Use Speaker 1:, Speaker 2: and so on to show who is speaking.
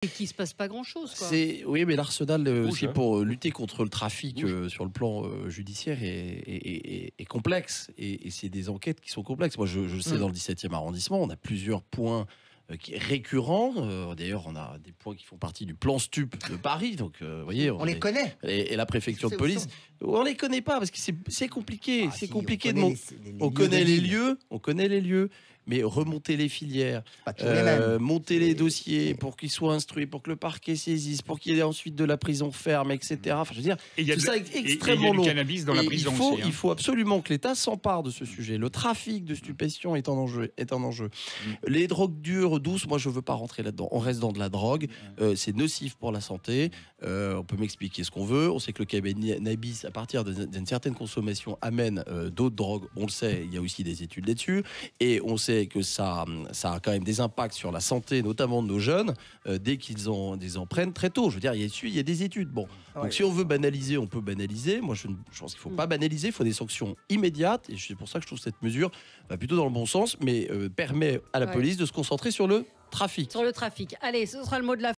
Speaker 1: Et qu'il ne se passe pas grand-chose, quoi.
Speaker 2: Oui, mais l'arsenal aussi
Speaker 3: hein.
Speaker 2: pour lutter contre le trafic sur le plan judiciaire est complexe. Et c'est des enquêtes qui sont complexes. Moi, je sais, dans le 17e arrondissement, on a plusieurs points récurrents. D'ailleurs, on a des points qui font partie du plan STUP de Paris. Donc, vous voyez,
Speaker 4: On les connaît.
Speaker 2: Et la préfecture de police, on les connaît pas parce que c'est compliqué.
Speaker 4: Ah,
Speaker 2: c'est
Speaker 4: si,
Speaker 2: compliqué
Speaker 4: on connaît les lieux,
Speaker 2: on connaît les lieux, mais remonter les filières,
Speaker 4: pas tous les mêmes.
Speaker 2: monter les dossiers pour qu'ils soient instruits, pour que le parquet saisisse, pour qu'il y ait ensuite de la prison ferme, etc. Enfin, je veux dire,
Speaker 3: Et il y a
Speaker 2: tout ça est
Speaker 3: et il y a
Speaker 2: extrêmement
Speaker 3: du
Speaker 2: long.
Speaker 3: cannabis dans la
Speaker 2: Et
Speaker 3: prison aussi.
Speaker 2: il faut absolument que l'État s'empare de ce sujet. Le trafic de stupéfiants est un enjeu. Les drogues dures, douces, moi je veux pas rentrer là-dedans. On reste dans de la drogue. C'est nocif pour la santé. On peut m'expliquer ce qu'on veut. On sait que le cannabis, à partir d'une certaine consommation, amène d'autres drogues. On le sait. Il y a aussi des études là-dessus. Et on sait que ça a quand même des impacts sur la santé, notamment de nos jeunes, dès qu'ils en prennent très tôt. Je veux dire, il y a des études. Bon, donc si on veut banaliser, on peut banaliser. Moi, je pense qu'il ne faut pas banaliser. Il faut des sanctions immédiates. Et c'est pour ça que je trouve cette mesure va plutôt dans le bon sens, mais permet à la police de se concentrer sur le trafic.
Speaker 1: Sur le trafic. Allez, ce sera le mot de la fin.